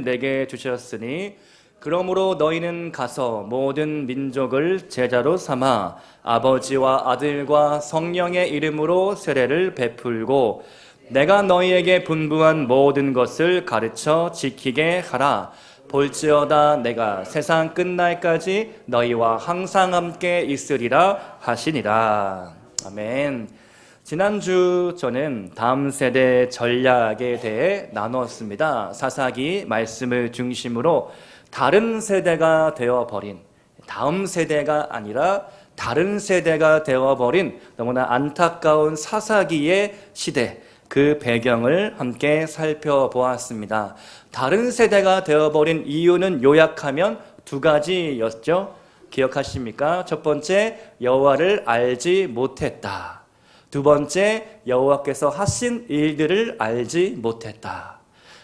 내게 주셨으니 그러므로 너희는 가서 모든 민족을 제자로 삼아 아버지와 아들과 성령의 이름으로 세례를 베풀고 내가 너희에게 분부한 모든 것을 가르쳐 지키게 하라. 볼지어다 내가 세상 끝날까지 너희와 항상 함께 있으리라 하시니라. 아멘. 지난주 저는 다음 세대 전략에 대해 나누었습니다. 사사기 말씀을 중심으로 다른 세대가 되어버린, 다음 세대가 아니라 다른 세대가 되어버린 너무나 안타까운 사사기의 시대, 그 배경을 함께 살펴보았습니다. 다른 세대가 되어버린 이유는 요약하면 두 가지였죠. 기억하십니까? 첫 번째, 여호와를 알지 못했다. 두 번째, 여호와께서 하신 일들을 알지 못했다.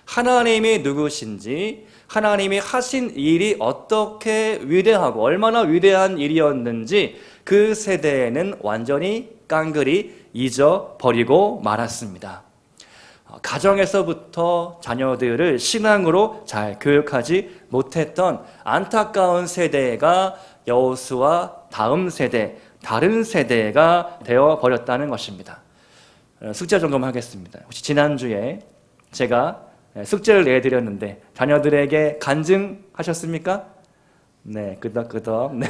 하나님이 누구신지, 하나님이 하신 일이 어떻게 위대하고 얼마나 위대한 일이었는지 그 세대에는 완전히 깡그리 잊어버리고 말았습니다. 가정에서부터 자녀들을 신앙으로 잘 교육하지 못했던 안타까운 세대가 여호수아 다음 세대, 다른 세대가 되어버렸다는 것입니다. 숙제 점검하겠습니다. 혹시 지난주에 제가 숙제를 내드렸는데 자녀들에게 간증하셨습니까? 네, 끄덕끄덕. 네.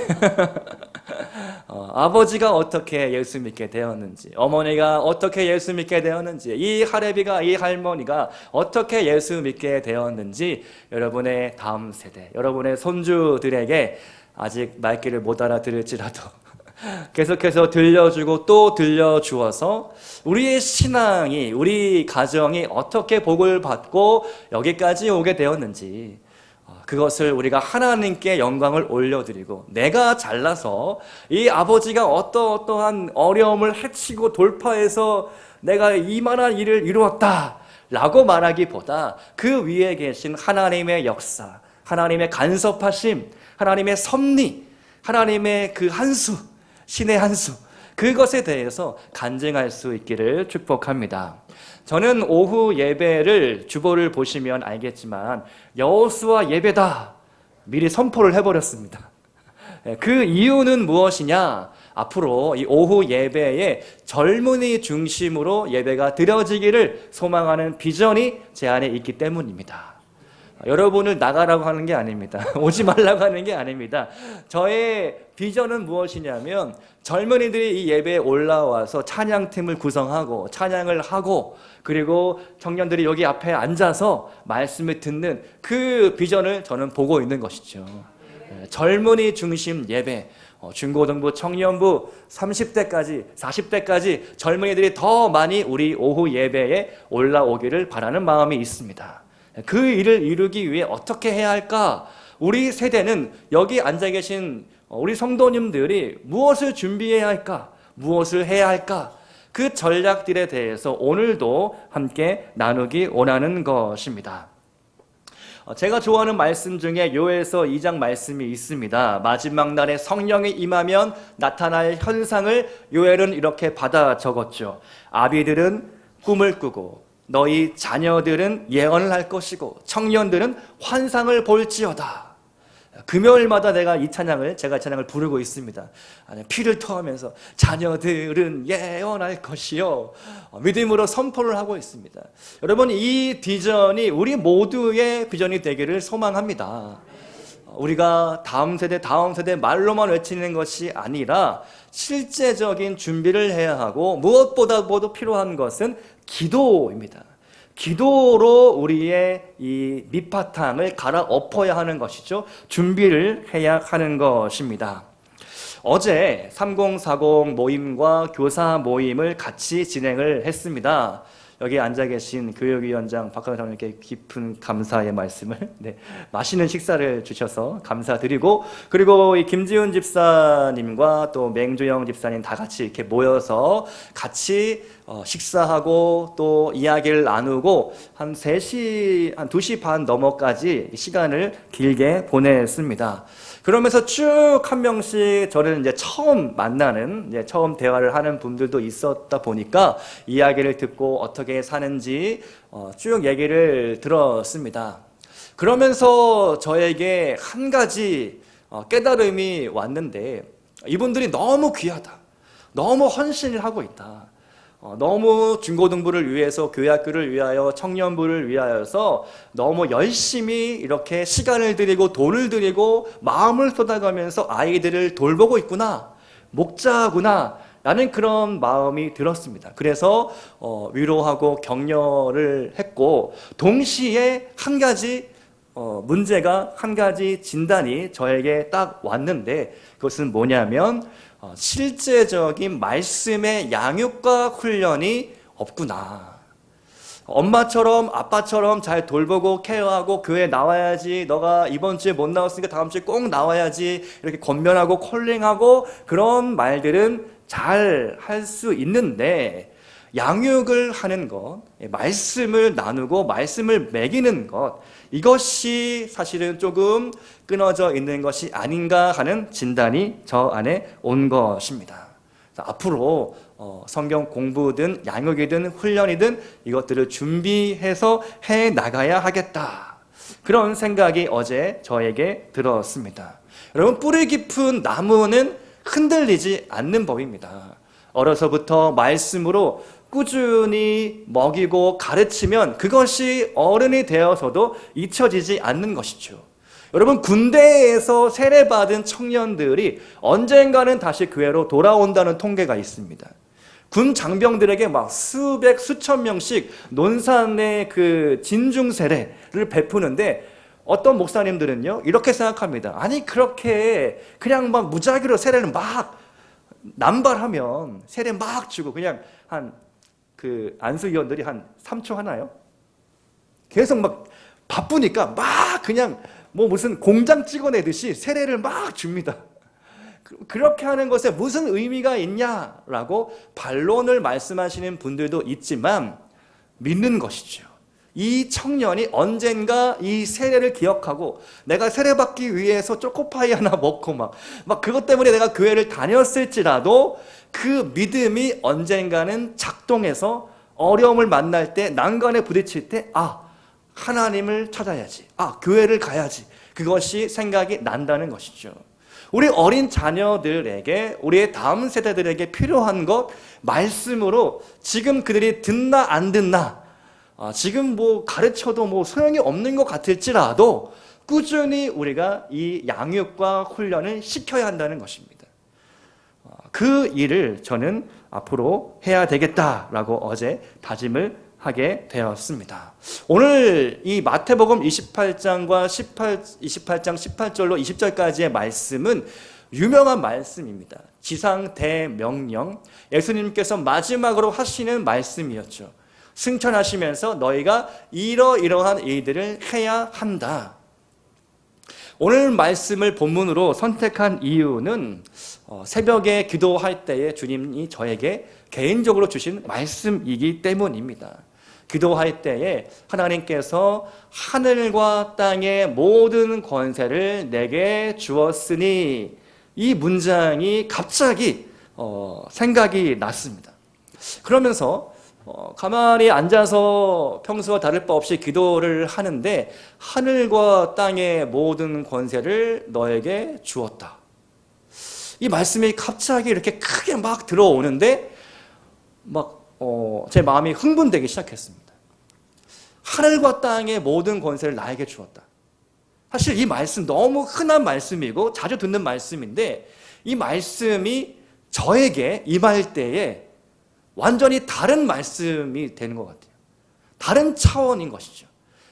아버지가 어떻게 예수 믿게 되었는지, 어머니가 어떻게 예수 믿게 되었는지, 이 할애비가, 이 할머니가 어떻게 예수 믿게 되었는지 여러분의 다음 세대, 여러분의 손주들에게 아직 말귀를 못 알아들을지라도 계속해서 들려주고 또 들려주어서 우리의 신앙이, 우리 가정이 어떻게 복을 받고 여기까지 오게 되었는지, 그것을 우리가 하나님께 영광을 올려드리고, 내가 잘나서 이 아버지가 어떠한 어려움을 헤치고 돌파해서 내가 이만한 일을 이루었다 라고 말하기보다 그 위에 계신 하나님의 역사, 하나님의 간섭하심, 하나님의 섭리, 하나님의 그 한수, 신의 한수, 그것에 대해서 간증할 수 있기를 축복합니다. 저는 오후 예배를 주보를 보시면 알겠지만 여호수아 예배다 미리 선포를 해버렸습니다. 그 이유는 무엇이냐? 앞으로 이 오후 예배에 젊은이 중심으로 예배가 드려지기를 소망하는 비전이 제 안에 있기 때문입니다. 여러분을 나가라고 하는 게 아닙니다. 오지 말라고 하는 게 아닙니다. 저의 비전은 무엇이냐면 젊은이들이 이 예배에 올라와서 찬양팀을 구성하고 찬양을 하고, 그리고 청년들이 여기 앞에 앉아서 말씀을 듣는 그 비전을 저는 보고 있는 것이죠. 젊은이 중심 예배, 중고등부, 청년부, 30대까지, 40대까지 젊은이들이 더 많이 우리 오후 예배에 올라오기를 바라는 마음이 있습니다. 그 일을 이루기 위해 어떻게 해야 할까? 우리 세대는 여기 앉아 계신 우리 성도님들이 무엇을 준비해야 할까? 무엇을 해야 할까? 그 전략들에 대해서 오늘도 함께 나누기 원하는 것입니다. 제가 좋아하는 말씀 중에 요엘서 2장 말씀이 있습니다. 마지막 날에 성령이 임하면 나타날 현상을 요엘은 이렇게 받아 적었죠. 아비들은 꿈을 꾸고 너희 자녀들은 예언을 할 것이고 청년들은 환상을 볼지어다. 금요일마다 제가 이 찬양을 부르고 있습니다. 피를 토하면서 자녀들은 예언할 것이요, 믿음으로 선포를 하고 있습니다. 여러분, 이 비전이 우리 모두의 비전이 되기를 소망합니다. 우리가 다음 세대 말로만 외치는 것이 아니라 실제적인 준비를 해야 하고, 무엇보다도 필요한 것은 기도입니다. 기도로 우리의 이 밑바탕을 갈아엎어야 하는 것이죠. 준비를 해야 하는 것입니다. 어제 3040 모임과 교사 모임을 같이 진행을 했습니다. 여기 앉아 계신 교육위원장 박하정 장로님께 깊은 감사의 말씀을, 맛있는 식사를 주셔서 감사드리고, 그리고 이 김지훈 집사님과 또 맹주영 집사님 다 같이 이렇게 모여서 같이 식사하고 또 이야기를 나누고 한 3시, 한 2시 반 넘어까지 시간을 길게 보냈습니다. 그러면서 쭉 한 명씩 저를 이제 처음 만나는, 처음 대화를 하는 분들도 있었다 보니까 이야기를 듣고 어떻게 사는지 쭉 얘기를 들었습니다. 그러면서 저에게 한 가지 깨달음이 왔는데, 이분들이 너무 귀하다, 너무 헌신을 하고 있다, 너무 중고등부를 위해서, 교회학교를 위하여, 청년부를 위하여서 너무 열심히 이렇게 시간을 들이고 돈을 들이고 마음을 쏟아가면서 아이들을 돌보고 있구나, 목자구나 라는 그런 마음이 들었습니다. 그래서 위로하고 격려를 했고, 동시에 한 가지 문제가, 한 가지 진단이 저에게 딱 왔는데, 그것은 뭐냐면 실제적인 말씀의 양육과 훈련이 없구나. 엄마처럼 아빠처럼 잘 돌보고 케어하고 교회 나와야지, 너가 이번 주에 못 나왔으니까 다음 주에 꼭 나와야지, 이렇게 권면하고 콜링하고 그런 말들은 잘 할 수 있는데, 양육을 하는 것, 말씀을 나누고 말씀을 먹이는 것, 이것이 사실은 조금 끊어져 있는 것이 아닌가 하는 진단이 저 안에 온 것입니다. 앞으로 성경 공부든 양육이든 훈련이든 이것들을 준비해서 해 나가야 하겠다, 그런 생각이 어제 저에게 들었습니다. 여러분, 뿌리 깊은 나무는 흔들리지 않는 법입니다. 어려서부터 말씀으로 꾸준히 먹이고 가르치면 그것이 어른이 되어서도 잊혀지지 않는 것이죠. 여러분, 군대에서 세례받은 청년들이 언젠가는 다시 교회로 돌아온다는 통계가 있습니다. 군 장병들에게 막 수백, 수천 명씩 논산의 그 진중 세례를 베푸는데, 어떤 목사님들은요 이렇게 생각합니다. 아니, 그렇게 그냥 막 무작위로 세례를 막 남발하면, 세례 막 주고 그냥 한 그 안수위원들이 한 3초 하나요? 계속 막 바쁘니까 막 그냥 뭐 무슨 공장 찍어내듯이 세례를 막 줍니다. 그렇게 하는 것에 무슨 의미가 있냐라고 반론을 말씀하시는 분들도 있지만, 믿는 것이죠. 이 청년이 언젠가 이 세례를 기억하고, 내가 세례받기 위해서 초코파이 하나 먹고 막 그것 때문에 내가 교회를 다녔을지라도 그 믿음이 언젠가는 작동해서 어려움을 만날 때, 난관에 부딪힐 때, 하나님을 찾아야지, 교회를 가야지, 그것이 생각이 난다는 것이죠. 우리 어린 자녀들에게, 우리의 다음 세대들에게 필요한 것, 말씀으로 지금 그들이 듣나 안 듣나, 지금 뭐 가르쳐도 뭐 소용이 없는 것 같을지라도 꾸준히 우리가 이 양육과 훈련을 시켜야 한다는 것입니다. 그 일을 저는 앞으로 해야 되겠다라고 어제 다짐을 하게 되었습니다. 오늘 이 마태복음 28장과 28장 18절로 20절까지의 말씀은 유명한 말씀입니다. 지상대명령, 예수님께서 마지막으로 하시는 말씀이었죠. 승천하시면서 너희가 이러이러한 일들을 해야 한다. 오늘 말씀을 본문으로 선택한 이유는 새벽에 기도할 때에 주님이 저에게 개인적으로 주신 말씀이기 때문입니다. 기도할 때에 하나님께서 하늘과 땅의 모든 권세를 내게 주었으니, 이 문장이 갑자기 생각이 났습니다. 그러면서 가만히 앉아서 평소와 다를 바 없이 기도를 하는데, 하늘과 땅의 모든 권세를 너에게 주었다, 이 말씀이 갑자기 이렇게 크게 막 들어오는데, 제 마음이 흥분되기 시작했습니다. 하늘과 땅의 모든 권세를 나에게 주었다. 사실 이 말씀 너무 흔한 말씀이고 자주 듣는 말씀인데, 이 말씀이 저에게 임할 때에 완전히 다른 말씀이 되는 것 같아요. 다른 차원인 것이죠.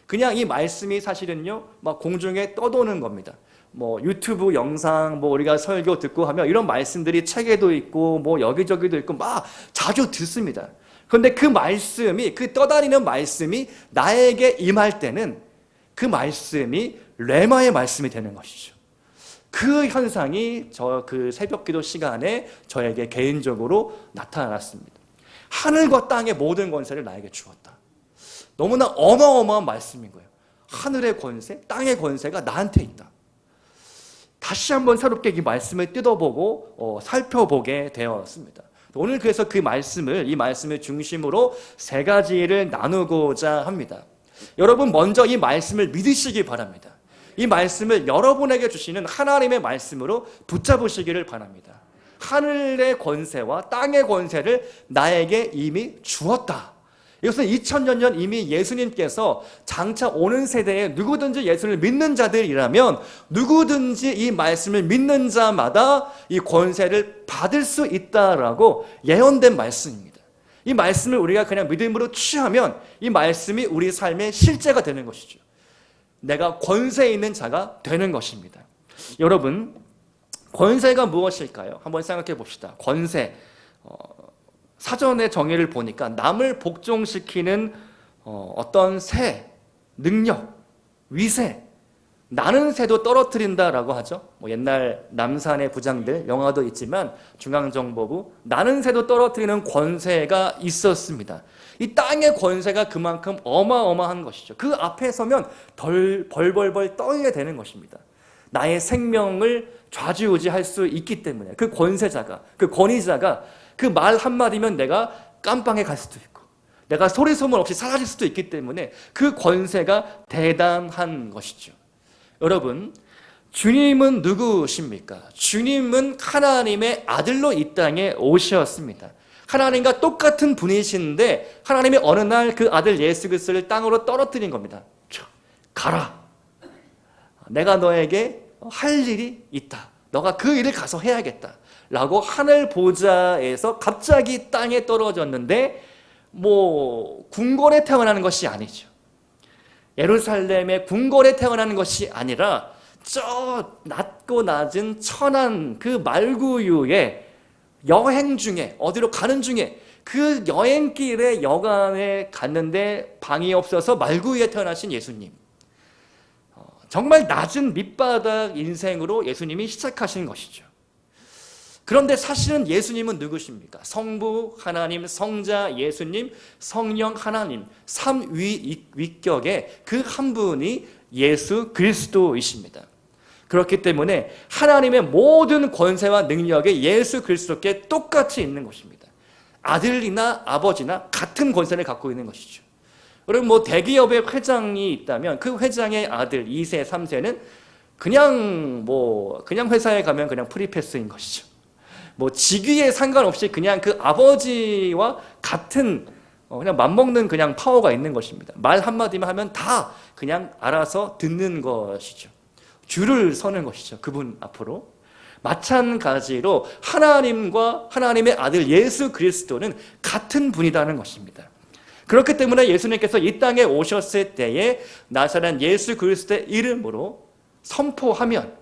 그냥 이 말씀이 사실은요, 막 공중에 떠도는 겁니다. 뭐 유튜브 영상, 뭐 우리가 설교 듣고 하면 이런 말씀들이 책에도 있고 뭐 여기저기도 있고 막 자주 듣습니다. 그런데 그 말씀이, 그 떠다니는 말씀이 나에게 임할 때는 그 말씀이 레마의 말씀이 되는 것이죠. 그 현상이 그 새벽기도 시간에 저에게 개인적으로 나타났습니다. 하늘과 땅의 모든 권세를 나에게 주었다. 너무나 어마어마한 말씀인 거예요. 하늘의 권세, 땅의 권세가 나한테 있다. 다시 한번 새롭게 이 말씀을 뜯어보고 살펴보게 되었습니다. 오늘 그래서 이 말씀을 중심으로 세 가지를 나누고자 합니다. 여러분 먼저 이 말씀을 믿으시기 바랍니다. 이 말씀을 여러분에게 주시는 하나님의 말씀으로 붙잡으시기를 바랍니다. 하늘의 권세와 땅의 권세를 나에게 이미 주었다. 이것은 2000년 전 이미 예수님께서 장차 오는 세대에 누구든지 예수를 믿는 자들이라면 누구든지 이 말씀을 믿는 자마다 이 권세를 받을 수 있다라고 예언된 말씀입니다. 이 말씀을 우리가 그냥 믿음으로 취하면 이 말씀이 우리 삶의 실제가 되는 것이죠. 내가 권세 있는 자가 되는 것입니다. 여러분, 권세가 무엇일까요? 한번 생각해 봅시다. 권세, 사전의 정의를 보니까 남을 복종시키는 어떤 새, 능력, 위세, 나는 새도 떨어뜨린다라고 하죠. 옛날 남산의 부장들 영화도 있지만 중앙정보부 나는 새도 떨어뜨리는 권세가 있었습니다. 이 땅의 권세가 그만큼 어마어마한 것이죠. 그 앞에 서면 벌벌벌 떨게 되는 것입니다. 나의 생명을 좌지우지할 수 있기 때문에 그 권세자가, 그 권위자가 그 말 한마디면 내가 깜빵에 갈 수도 있고 내가 소리 소문 없이 사라질 수도 있기 때문에 그 권세가 대단한 것이죠. 여러분, 주님은 누구십니까? 주님은 하나님의 아들로 이 땅에 오셨습니다. 하나님과 똑같은 분이신데 하나님이 어느 날 그 아들 예수 그리스도를 땅으로 떨어뜨린 겁니다. 가라. 내가 너에게 할 일이 있다. 너가 그 일을 가서 해야겠다. 라고 하늘 보좌에서 갑자기 땅에 떨어졌는데 궁궐에 태어나는 것이 아니죠. 예루살렘의 궁궐에 태어나는 것이 아니라 저 낮고 낮은 천한 그 말구유에 여행 중에 어디로 가는 중에 그 여행길에 여간에 갔는데 방이 없어서 말구유에 태어나신 예수님. 정말 낮은 밑바닥 인생으로 예수님이 시작하신 것이죠. 그런데 사실은 예수님은 누구십니까? 성부 하나님, 성자 예수님, 성령 하나님, 삼위격의 그 한 분이 예수 그리스도이십니다. 그렇기 때문에 하나님의 모든 권세와 능력이 예수 그리스도께 똑같이 있는 것입니다. 아들이나 아버지나 같은 권세를 갖고 있는 것이죠. 그리고 대기업의 회장이 있다면 그 회장의 아들 2세, 3세는 그냥 회사에 가면 그냥 프리패스인 것이죠. 직위에 상관없이 그냥 그 아버지와 같은 그냥 맘먹는 그냥 파워가 있는 것입니다. 말 한마디만 하면 다 그냥 알아서 듣는 것이죠. 줄을 서는 것이죠. 그분 앞으로. 마찬가지로 하나님과 하나님의 아들 예수 그리스도는 같은 분이라는 것입니다. 그렇기 때문에 예수님께서 이 땅에 오셨을 때에 나사렛 예수 그리스도의 이름으로 선포하면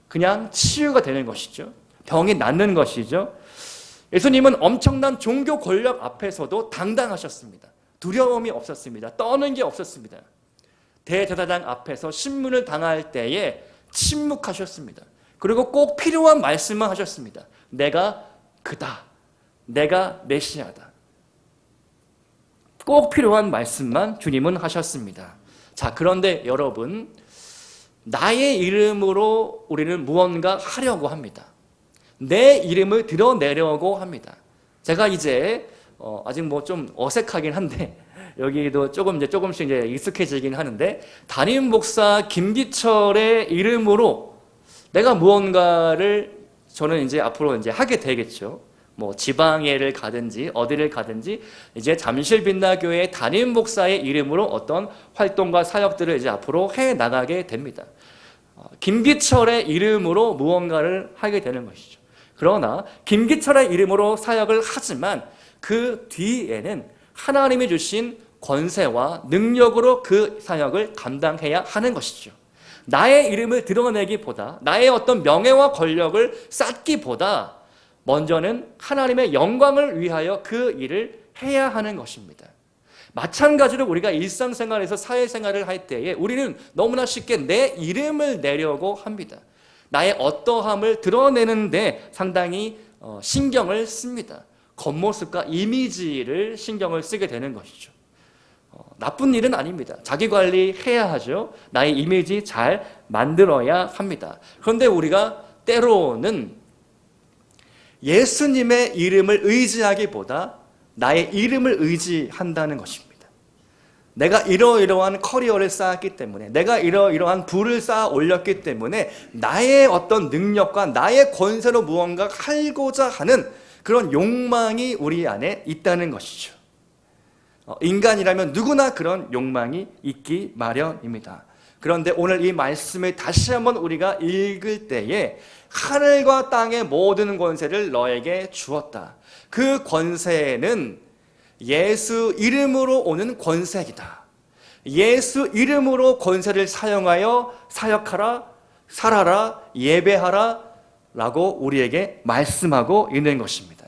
그냥 치유가 되는 것이죠. 병이 낫는 것이죠. 예수님은 엄청난 종교 권력 앞에서도 당당하셨습니다. 두려움이 없었습니다. 떠는 게 없었습니다. 대제사장 앞에서 신문을 당할 때에 침묵하셨습니다. 그리고 꼭 필요한 말씀만 하셨습니다. 내가 그다. 내가 메시아다. 꼭 필요한 말씀만 주님은 하셨습니다. 자, 그런데 여러분, 나의 이름으로 우리는 무언가 하려고 합니다. 내 이름을 드러내려고 합니다. 제가 이제 아직 좀 어색하긴 한데 여기도 조금씩 이제 익숙해지긴 하는데 담임 목사 김기철의 이름으로 내가 무언가를 저는 이제 앞으로 이제 하게 되겠죠. 지방예를 가든지 어디를 가든지 이제 잠실빛나교회 담임 목사의 이름으로 어떤 활동과 사역들을 이제 앞으로 해 나가게 됩니다. 김기철의 이름으로 무언가를 하게 되는 것이죠. 그러나 김기철의 이름으로 사역을 하지만 그 뒤에는 하나님이 주신 권세와 능력으로 그 사역을 감당해야 하는 것이죠. 나의 이름을 드러내기보다 나의 어떤 명예와 권력을 쌓기보다 먼저는 하나님의 영광을 위하여 그 일을 해야 하는 것입니다. 마찬가지로 우리가 일상생활에서 사회생활을 할 때에 우리는 너무나 쉽게 내 이름을 내려고 합니다. 나의 어떠함을 드러내는데 상당히 신경을 씁니다. 겉모습과 이미지를 신경을 쓰게 되는 것이죠. 나쁜 일은 아닙니다. 자기 관리해야 하죠. 나의 이미지 잘 만들어야 합니다. 그런데 우리가 때로는 예수님의 이름을 의지하기보다 나의 이름을 의지한다는 것입니다. 내가 이러이러한 커리어를 쌓았기 때문에, 내가 이러이러한 부를 쌓아 올렸기 때문에 나의 어떤 능력과 나의 권세로 무언가 하고자 하는 그런 욕망이 우리 안에 있다는 것이죠. 인간이라면 누구나 그런 욕망이 있기 마련입니다. 그런데 오늘 이 말씀을 다시 한번 우리가 읽을 때에 하늘과 땅의 모든 권세를 너에게 주었다. 그 권세는 예수 이름으로 오는 권세이다. 예수 이름으로 권세를 사용하여 사역하라, 살아라, 예배하라 라고 우리에게 말씀하고 있는 것입니다.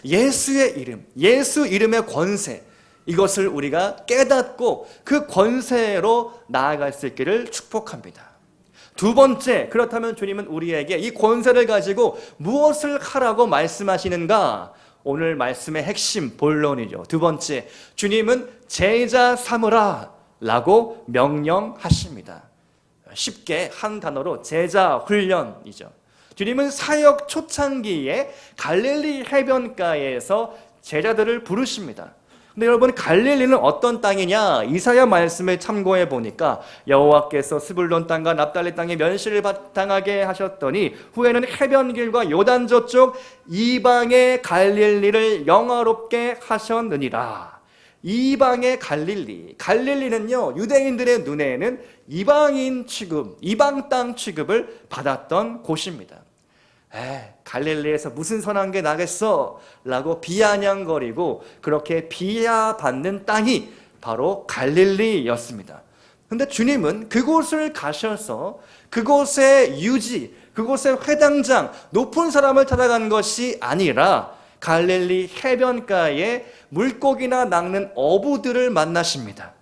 예수의 이름, 예수 이름의 권세, 이것을 우리가 깨닫고 그 권세로 나아갈 수 있기를 축복합니다. 두 번째, 그렇다면 주님은 우리에게 이 권세를 가지고 무엇을 하라고 말씀하시는가? 오늘 말씀의 핵심 본론이죠. 두 번째, 주님은 제자 삼으라 라고 명령하십니다. 쉽게 한 단어로 제자 훈련이죠. 주님은 사역 초창기에 갈릴리 해변가에서 제자들을 부르십니다. 근데 여러분, 갈릴리는 어떤 땅이냐? 이사야 말씀을 참고해 보니까 여호와께서 스불론 땅과 납달리 땅에 멸시를 당하게 하셨더니 후에는 해변길과 요단 저쪽 이방의 갈릴리를 영화롭게 하셨느니라. 이방의 갈릴리, 갈릴리는요 유대인들의 눈에는 이방인 취급, 이방 땅 취급을 받았던 곳입니다. 갈릴리에서 무슨 선한 게 나겠어? 라고 비아냥거리고 그렇게 비하받는 땅이 바로 갈릴리였습니다. 그런데 주님은 그곳을 가셔서 그곳의 유지, 그곳의 회당장, 높은 사람을 찾아간 것이 아니라 갈릴리 해변가에 물고기나 낚는 어부들을 만나십니다.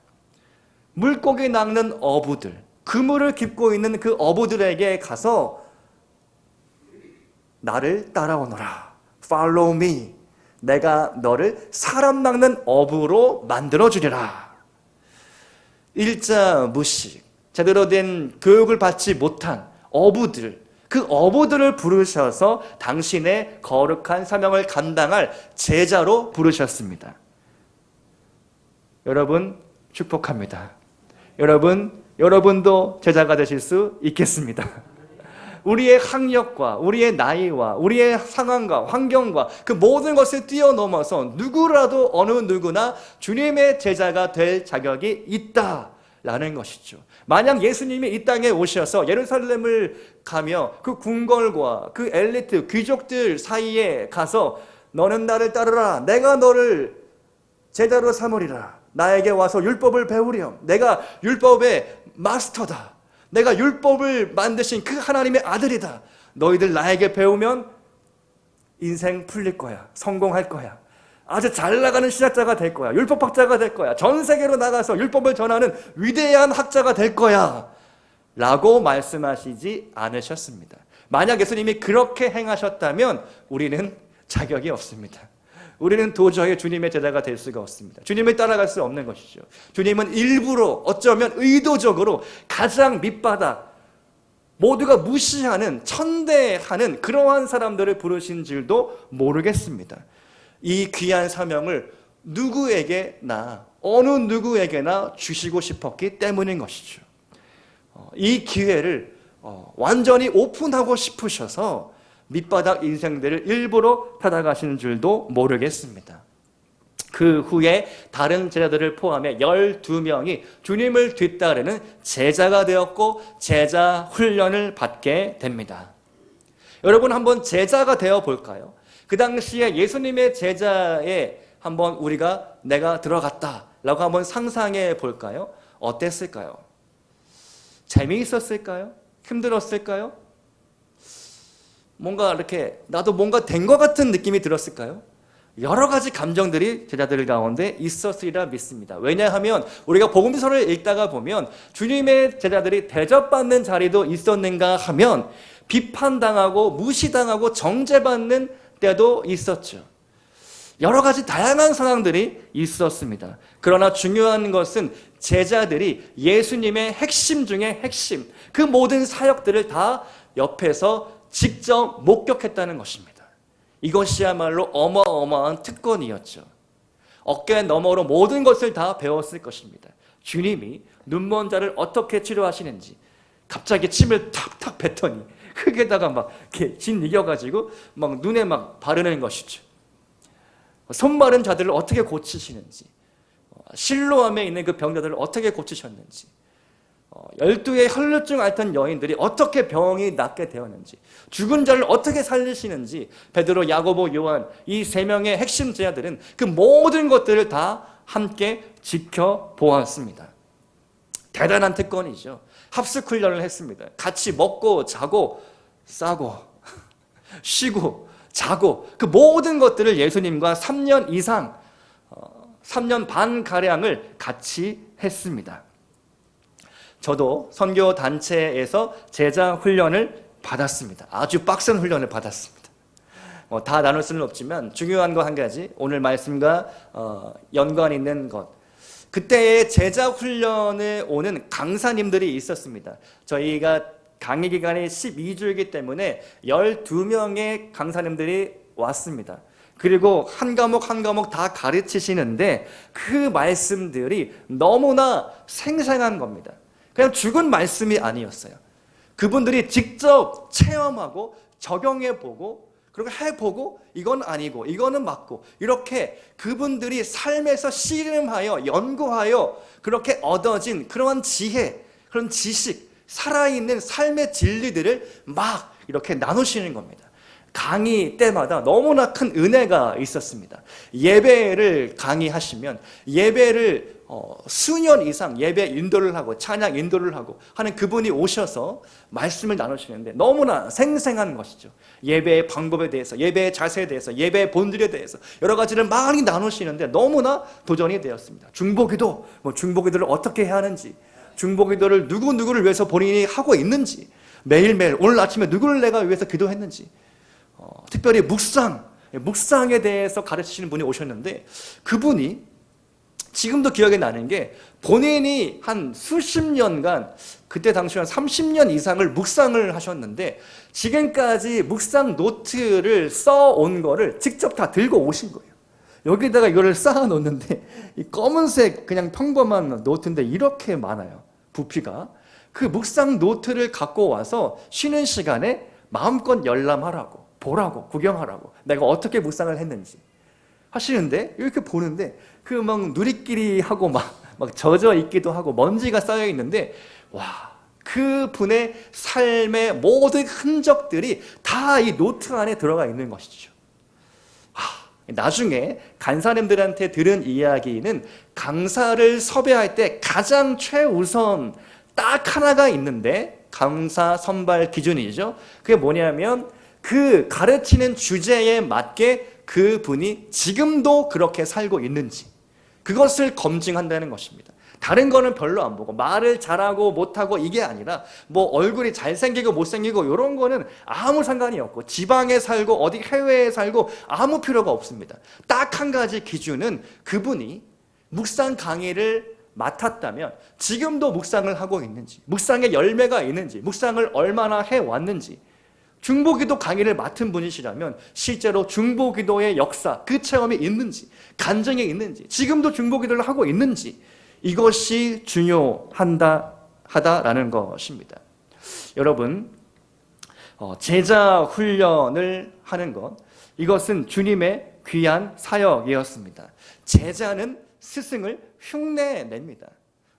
물고기 낚는 어부들, 그물을 깁고 있는 그 어부들에게 가서 나를 따라오너라. Follow me. 내가 너를 사람 낚는 어부로 만들어주리라. 일자 무식, 제대로 된 교육을 받지 못한 어부들, 그 어부들을 부르셔서 당신의 거룩한 사명을 감당할 제자로 부르셨습니다. 여러분 축복합니다. 여러분도 제자가 되실 수 있겠습니다. 우리의 학력과 우리의 나이와 우리의 상황과 환경과 그 모든 것을 뛰어넘어서 누구라도 어느 누구나 주님의 제자가 될 자격이 있다라는 것이죠. 만약 예수님이 이 땅에 오셔서 예루살렘을 가며 그 궁궐과 그 엘리트 귀족들 사이에 가서 너는 나를 따르라, 내가 너를 제자로 삼으리라, 나에게 와서 율법을 배우렴, 내가 율법의 마스터다, 내가 율법을 만드신 그 하나님의 아들이다, 너희들 나에게 배우면 인생 풀릴 거야, 성공할 거야, 아주 잘 나가는 신학자가 될 거야, 율법학자가 될 거야, 전 세계로 나가서 율법을 전하는 위대한 학자가 될 거야 라고 말씀하시지 않으셨습니다. 만약 예수님이 그렇게 행하셨다면 우리는 자격이 없습니다. 우리는 도저히 주님의 제자가 될 수가 없습니다. 주님을 따라갈 수 없는 것이죠. 주님은 일부러, 어쩌면 의도적으로 가장 밑바닥, 모두가 무시하는, 천대하는 그러한 사람들을 부르신 줄도 모르겠습니다. 이 귀한 사명을 누구에게나, 어느 누구에게나 주시고 싶었기 때문인 것이죠. 이 기회를 완전히 오픈하고 싶으셔서 밑바닥 인생들을 일부러 찾아가시는 줄도 모르겠습니다. 그 후에 다른 제자들을 포함해 12명이 주님을 뒤따르는 제자가 되었고 제자 훈련을 받게 됩니다. 여러분, 한번 제자가 되어 볼까요? 그 당시에 예수님의 제자에 한번 우리가 내가 들어갔다라고 한번 상상해 볼까요? 어땠을까요? 재미있었을까요? 힘들었을까요? 뭔가 이렇게 나도 뭔가 된 것 같은 느낌이 들었을까요? 여러 가지 감정들이 제자들 가운데 있었으리라 믿습니다. 왜냐하면 우리가 복음서를 읽다가 보면 주님의 제자들이 대접받는 자리도 있었는가 하면 비판당하고 무시당하고 정죄받는 때도 있었죠. 여러 가지 다양한 상황들이 있었습니다. 그러나 중요한 것은 제자들이 예수님의 핵심 중에 핵심, 그 모든 사역들을 다 옆에서 직접 목격했다는 것입니다. 이것이야말로 어마어마한 특권이었죠. 어깨 너머로 모든 것을 다 배웠을 것입니다. 주님이 눈먼 자를 어떻게 치료하시는지, 갑자기 침을 탁탁 뱉더니 흙에다가 막 이렇게 진 이겨가지고 막 눈에 막 바르는 것이죠. 손 마른 자들을 어떻게 고치시는지, 실로암에 있는 그 병자들을 어떻게 고치셨는지, 12의 혈루증 앓던 여인들이 어떻게 병이 낫게 되었는지, 죽은 자를 어떻게 살리시는지, 베드로, 야고보, 요한 이 세 명의 핵심 제자들은 그 모든 것들을 다 함께 지켜보았습니다. 대단한 특권이죠. 합숙 훈련을 했습니다. 같이 먹고 자고 싸고 쉬고 자고 그 모든 것들을 예수님과 3년 이상 3년 반가량을 같이 했습니다. 저도 선교 단체에서 제자 훈련을 받았습니다. 아주 빡센 훈련을 받았습니다. 다 나눌 수는 없지만 중요한 거 한 가지, 오늘 말씀과 연관 있는 것. 그때의 제자 훈련에 오는 강사님들이 있었습니다. 저희가 강의 기간이 12주이기 때문에 12명의 강사님들이 왔습니다. 그리고 한 과목 한 과목 다 가르치시는데 그 말씀들이 너무나 생생한 겁니다. 그냥 죽은 말씀이 아니었어요. 그분들이 직접 체험하고 적용해보고 그리고 해보고 이건 아니고 이거는 맞고 이렇게 그분들이 삶에서 씨름하여 연구하여 그렇게 얻어진 그러한 지혜, 그런 지식, 살아있는 삶의 진리들을 막 이렇게 나누시는 겁니다. 강의 때마다 너무나 큰 은혜가 있었습니다. 예배를 강의하시면 예배를 수년 이상 예배 인도를 하고 찬양 인도를 하고 하는 그분이 오셔서 말씀을 나누시는데 너무나 생생한 것이죠. 예배의 방법에 대해서, 예배의 자세에 대해서, 예배의 본질에 대해서 여러 가지를 많이 나누시는데 너무나 도전이 되었습니다. 중보기도, 중보기도를 어떻게 해야 하는지, 중보기도를 누구를 위해서 본인이 하고 있는지, 매일매일 오늘 아침에 누구를 내가 위해서 기도했는지, 특별히 묵상에 대해서 가르치시는 분이 오셨는데 그분이 지금도 기억에 나는 게 본인이 한 수십 년간 그때 당시 한 30년 이상을 묵상을 하셨는데 지금까지 묵상 노트를 써온 거를 직접 다 들고 오신 거예요. 여기다가 이거를 쌓아 놓는데 이 검은색 그냥 평범한 노트인데 이렇게 많아요. 부피가. 그 묵상 노트를 갖고 와서 쉬는 시간에 마음껏 열람하라고, 보라고, 구경하라고, 내가 어떻게 묵상을 했는지 하시는데 이렇게 보는데 그 막 누리끼리 하고 막 젖어 있기도 하고 먼지가 쌓여 있는데 와, 그 분의 삶의 모든 흔적들이 다 이 노트 안에 들어가 있는 것이죠. 나중에 간사님들한테 들은 이야기는 강사를 섭외할 때 가장 최우선 딱 하나가 있는데 강사 선발 기준이죠. 그게 뭐냐면 그 가르치는 주제에 맞게 그분이 지금도 그렇게 살고 있는지 그것을 검증한다는 것입니다. 다른 거는 별로 안 보고 말을 잘하고 못하고 이게 아니라 뭐 얼굴이 잘생기고 못생기고 이런 거는 아무 상관이 없고 지방에 살고 어디 해외에 살고 아무 필요가 없습니다. 딱 한 가지 기준은 그분이 묵상 강의를 맡았다면 지금도 묵상을 하고 있는지, 묵상의 열매가 있는지, 묵상을 얼마나 해왔는지, 중보기도 강의를 맡은 분이시라면 실제로 중보기도의 역사, 그 체험이 있는지, 간증이 있는지, 지금도 중보기도를 하고 있는지, 이것이 중요하다라는 것입니다. 여러분, 제자 훈련을 하는 것, 이것은 주님의 귀한 사역이었습니다. 제자는 스승을 흉내냅니다.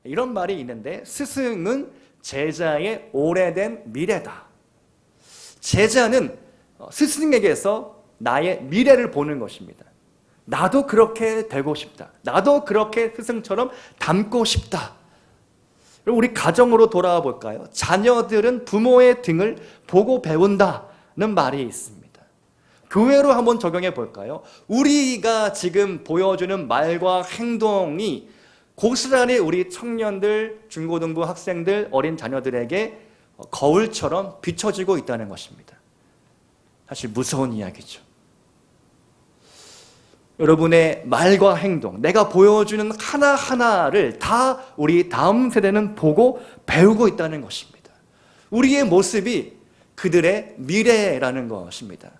이런 말이 있는데 스승은 제자의 오래된 미래다. 제자는 스승에게서 나의 미래를 보는 것입니다. 나도 그렇게 되고 싶다. 나도 그렇게 스승처럼 닮고 싶다. 우리 가정으로 돌아와 볼까요? 자녀들은 부모의 등을 보고 배운다는 말이 있습니다. 교회로 한번 적용해 볼까요? 우리가 지금 보여주는 말과 행동이 고스란히 우리 청년들, 중고등부 학생들, 어린 자녀들에게 거울처럼 비춰지고 있다는 것입니다. 사실 무서운 이야기죠. 여러분의 말과 행동, 내가 보여주는 하나하나를 다 우리 다음 세대는 보고 배우고 있다는 것입니다. 우리의 모습이 그들의 미래라는 것입니다.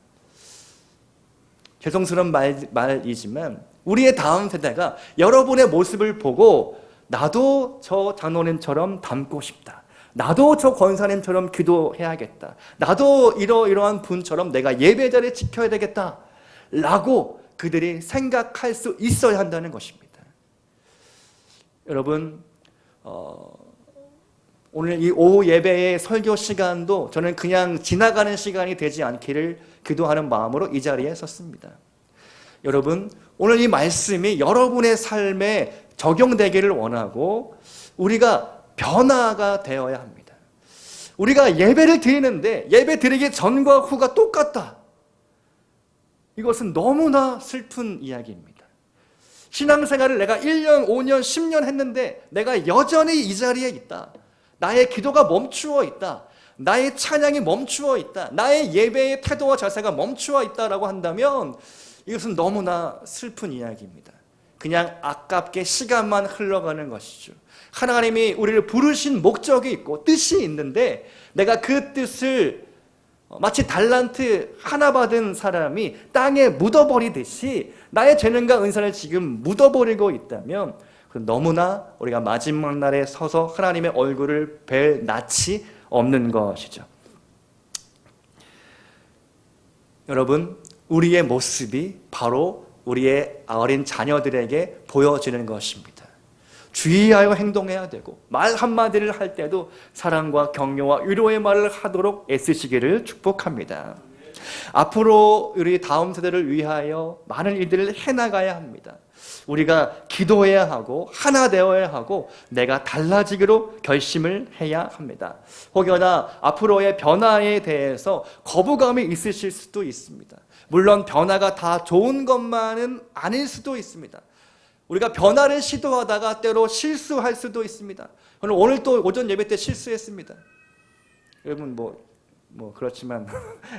죄송스러운 말이지만 우리의 다음 세대가 여러분의 모습을 보고 나도 저 장로님처럼 닮고 싶다. 나도 저 권사님처럼 기도해야겠다. 나도 이러이러한 분처럼 내가 예배자를 지켜야 되겠다. 라고 그들이 생각할 수 있어야 한다는 것입니다. 여러분, 오늘 이 오후 예배의 설교 시간도 저는 그냥 지나가는 시간이 되지 않기를 기도하는 마음으로 이 자리에 섰습니다. 여러분, 오늘 이 말씀이 여러분의 삶에 적용되기를 원하고 우리가 변화가 되어야 합니다. 우리가 예배를 드리는데 예배 드리기 전과 후가 똑같다. 이것은 너무나 슬픈 이야기입니다. 신앙생활을 내가 1년, 5년, 10년 했는데 내가 여전히 이 자리에 있다. 나의 기도가 멈추어 있다. 나의 찬양이 멈추어 있다. 나의 예배의 태도와 자세가 멈추어 있다라고 한다면 이것은 너무나 슬픈 이야기입니다. 그냥 아깝게 시간만 흘러가는 것이죠. 하나님이 우리를 부르신 목적이 있고 뜻이 있는데 내가 그 뜻을 마치 달란트 하나 받은 사람이 땅에 묻어버리듯이 나의 재능과 은사를 지금 묻어버리고 있다면 너무나 우리가 마지막 날에 서서 하나님의 얼굴을 뵐 낯이 없는 것이죠. 여러분, 우리의 모습이 바로 우리의 어린 자녀들에게 보여지는 것입니다. 주의하여 행동해야 되고 말 한마디를 할 때도 사랑과 격려와 위로의 말을 하도록 애쓰시기를 축복합니다. 앞으로 우리 다음 세대를 위하여 많은 일들을 해나가야 합니다. 우리가 기도해야 하고 하나 되어야 하고 내가 달라지기로 결심을 해야 합니다. 혹여나 앞으로의 변화에 대해서 거부감이 있으실 수도 있습니다. 물론 변화가 다 좋은 것만은 아닐 수도 있습니다. 우리가 변화를 시도하다가 때로 실수할 수도 있습니다. 저는 오늘 또 오전 예배 때 실수했습니다. 여러분 그렇지만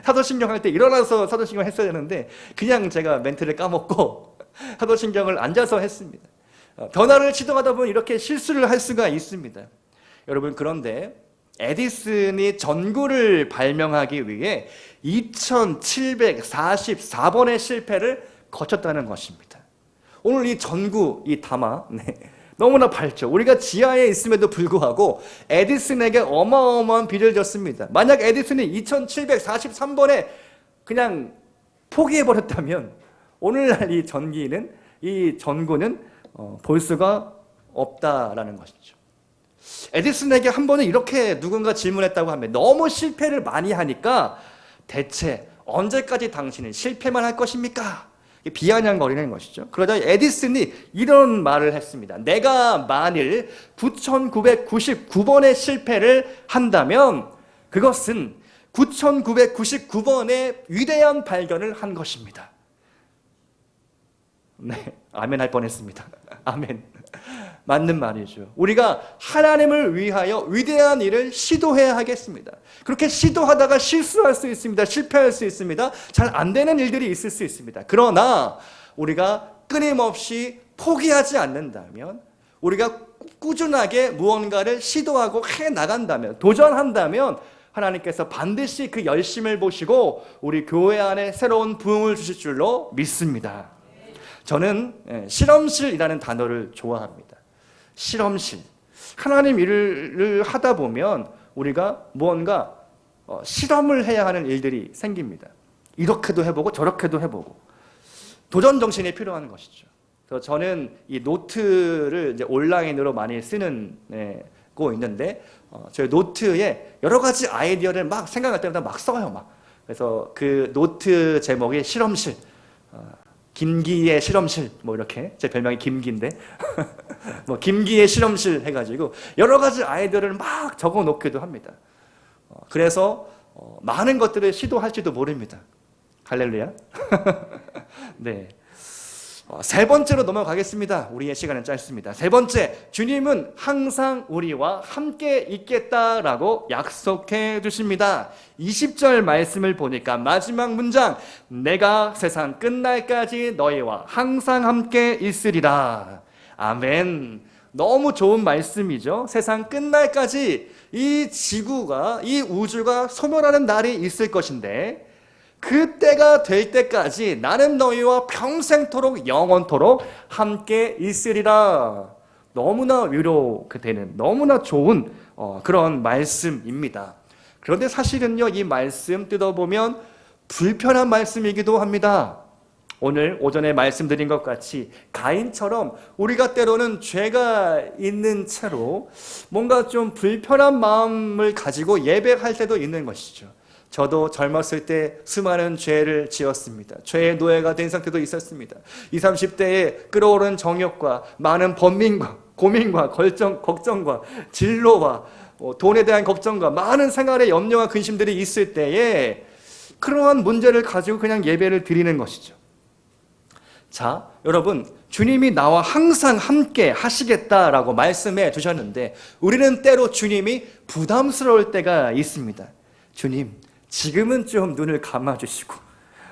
사도신경 할 때 일어나서 사도신경 했어야 되는데 그냥 제가 멘트를 까먹고 사도신경을 앉아서 했습니다. 변화를 시도하다 보면 이렇게 실수를 할 수가 있습니다. 여러분, 그런데 에디슨이 전구를 발명하기 위해 2744번의 실패를 거쳤다는 것입니다. 오늘 이 전구, 이 담화 너무나 밝죠. 우리가 지하에 있음에도 불구하고 에디슨에게 어마어마한 빚을 졌습니다. 만약 에디슨이 2743번에 그냥 포기해버렸다면 오늘날 이 전구는 볼 수가 없다라는 것이죠. 에디슨에게 한 번은 이렇게 누군가 질문했다고 하면 너무 실패를 많이 하니까 대체 언제까지 당신은 실패만 할 것입니까? 비아냥거리는 것이죠. 그러자 에디슨이 이런 말을 했습니다. 내가 만일 9999번의 실패를 한다면 그것은 9999번의 위대한 발견을 한 것입니다. 네, 아멘 할 뻔했습니다. 아멘. 맞는 말이죠. 우리가 하나님을 위하여 위대한 일을 시도해야 하겠습니다. 그렇게 시도하다가 실수할 수 있습니다. 실패할 수 있습니다. 잘 안 되는 일들이 있을 수 있습니다. 그러나 우리가 끊임없이 포기하지 않는다면, 우리가 꾸준하게 무언가를 시도하고 해나간다면, 도전한다면 하나님께서 반드시 그 열심을 보시고 우리 교회 안에 새로운 부흥을 주실 줄로 믿습니다. 저는 실험실이라는 단어를 좋아합니다. 실험실. 하나님 일을 하다 보면 우리가 무언가 실험을 해야 하는 일들이 생깁니다. 이렇게도 해보고 저렇게도 해보고 도전 정신이 필요한 것이죠. 그래서 저는 이 노트를 이제 온라인으로 많이 쓰고 있는데 저희 노트에 여러 가지 아이디어를 막 생각할 때마다 막 써요. 그래서 그 노트 제목이 실험실. 김기의 실험실, 이렇게 제 별명이 김기인데 김기의 실험실 해가지고 여러 가지 아이디어를 막 적어 놓기도 합니다. 그래서 많은 것들을 시도할지도 모릅니다. 할렐루야. 네. 세 번째로 넘어가겠습니다. 우리의 시간은 짧습니다. 세 번째, 주님은 항상 우리와 함께 있겠다라고 약속해 주십니다. 20절 말씀을 보니까 마지막 문장, 내가 세상 끝날까지 너희와 항상 함께 있으리라. 아멘. 너무 좋은 말씀이죠. 세상 끝날까지 이 지구가, 이 우주가 소멸하는 날이 있을 것인데 그때가 될 때까지 나는 너희와 평생토록 영원토록 함께 있으리라. 너무나 위로가 되는, 너무나 좋은 그런 말씀입니다. 그런데 사실은요, 이 말씀 뜯어보면 불편한 말씀이기도 합니다. 오늘 오전에 말씀드린 것 같이 가인처럼 우리가 때로는 죄가 있는 채로 뭔가 좀 불편한 마음을 가지고 예배할 때도 있는 것이죠. 저도 젊었을 때 수많은 죄를 지었습니다. 죄의 노예가 된 상태도 있었습니다. 20, 30대에 끌어오른 정욕과 많은 번민과 고민과 걱정과 진로와 돈에 대한 걱정과 많은 생활의 염려와 근심들이 있을 때에 그러한 문제를 가지고 그냥 예배를 드리는 것이죠. 자, 여러분, 주님이 나와 항상 함께 하시겠다라고 말씀해 주셨는데 우리는 때로 주님이 부담스러울 때가 있습니다. 주님, 지금은 좀 눈을 감아주시고,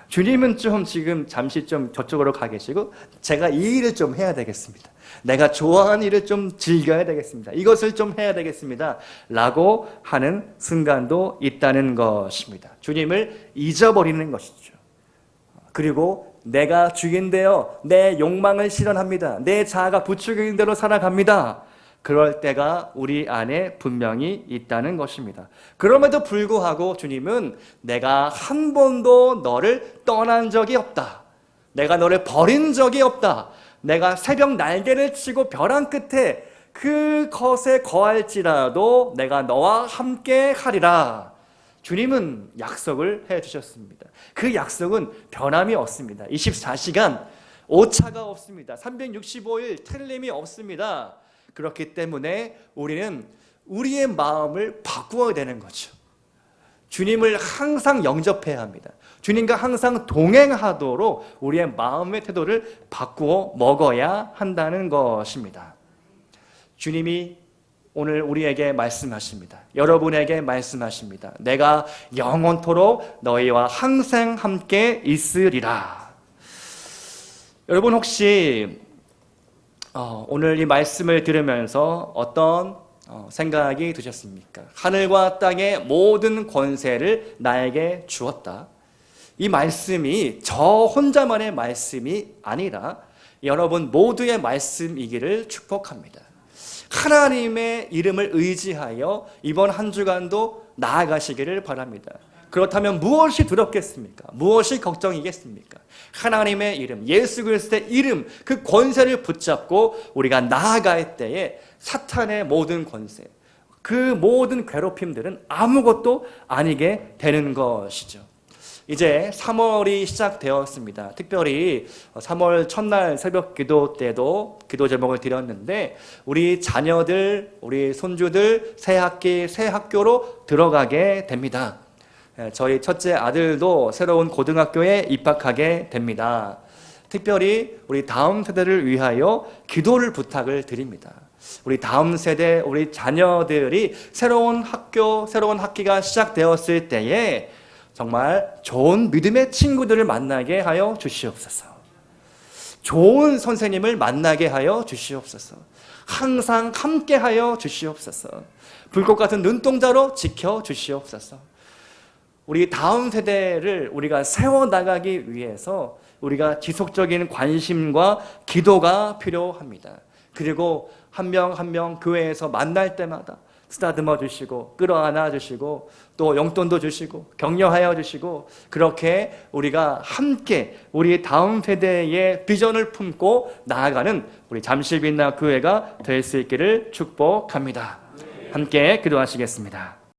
주님은 좀 지금 잠시 좀 저쪽으로 가 계시고, 제가 이 일을 좀 해야 되겠습니다. 내가 좋아하는 일을 좀 즐겨야 되겠습니다. 이것을 좀 해야 되겠습니다. 라고 하는 순간도 있다는 것입니다. 주님을 잊어버리는 것이죠. 그리고 내가 주인되어 내 욕망을 실현합니다. 내 자아가 부추기는 대로 살아갑니다. 그럴 때가 우리 안에 분명히 있다는 것입니다. 그럼에도 불구하고 주님은 내가 한 번도 너를 떠난 적이 없다. 내가 너를 버린 적이 없다. 내가 새벽 날개를 치고 벼랑 끝에 그것에 거할지라도 내가 너와 함께 하리라. 주님은 약속을 해주셨습니다. 그 약속은 변함이 없습니다. 24시간 오차가 없습니다. 365일 틀림이 없습니다. 그렇기 때문에 우리는 우리의 마음을 바꾸어야 되는 거죠. 주님을 항상 영접해야 합니다. 주님과 항상 동행하도록 우리의 마음의 태도를 바꾸어 먹어야 한다는 것입니다. 주님이 오늘 우리에게 말씀하십니다. 여러분에게 말씀하십니다. 내가 영원토록 너희와 항상 함께 있으리라. 여러분 혹시 오늘 이 말씀을 들으면서 어떤 생각이 드셨습니까? 하늘과 땅의 모든 권세를 나에게 주었다. 이 말씀이 저 혼자만의 말씀이 아니라 여러분 모두의 말씀이기를 축복합니다. 하나님의 이름을 의지하여 이번 한 주간도 나아가시기를 바랍니다. 그렇다면 무엇이 두렵겠습니까? 무엇이 걱정이겠습니까? 하나님의 이름, 예수 그리스도의 이름, 그 권세를 붙잡고 우리가 나아갈 때에 사탄의 모든 권세, 그 모든 괴롭힘들은 아무것도 아니게 되는 것이죠. 이제 3월이 시작되었습니다. 특별히 3월 첫날 새벽 기도 때도 기도 제목을 드렸는데 우리 자녀들, 우리 손주들 새 학기, 새 학교로 들어가게 됩니다. 저희 첫째 아들도 새로운 고등학교에 입학하게 됩니다. 특별히 우리 다음 세대를 위하여 기도를 부탁을 드립니다. 우리 다음 세대, 우리 자녀들이 새로운 학교, 새로운 학기가 시작되었을 때에 정말 좋은 믿음의 친구들을 만나게 하여 주시옵소서. 좋은 선생님을 만나게 하여 주시옵소서. 항상 함께 하여 주시옵소서. 불꽃 같은 눈동자로 지켜 주시옵소서. 우리 다음 세대를 우리가 세워나가기 위해서 우리가 지속적인 관심과 기도가 필요합니다. 그리고 한 명 한 명 교회에서 만날 때마다 쓰다듬어 주시고 끌어안아 주시고 또 용돈도 주시고 격려하여 주시고 그렇게 우리가 함께 우리 다음 세대의 비전을 품고 나아가는 우리 잠실빛나 교회가 될 수 있기를 축복합니다. 함께 기도하시겠습니다.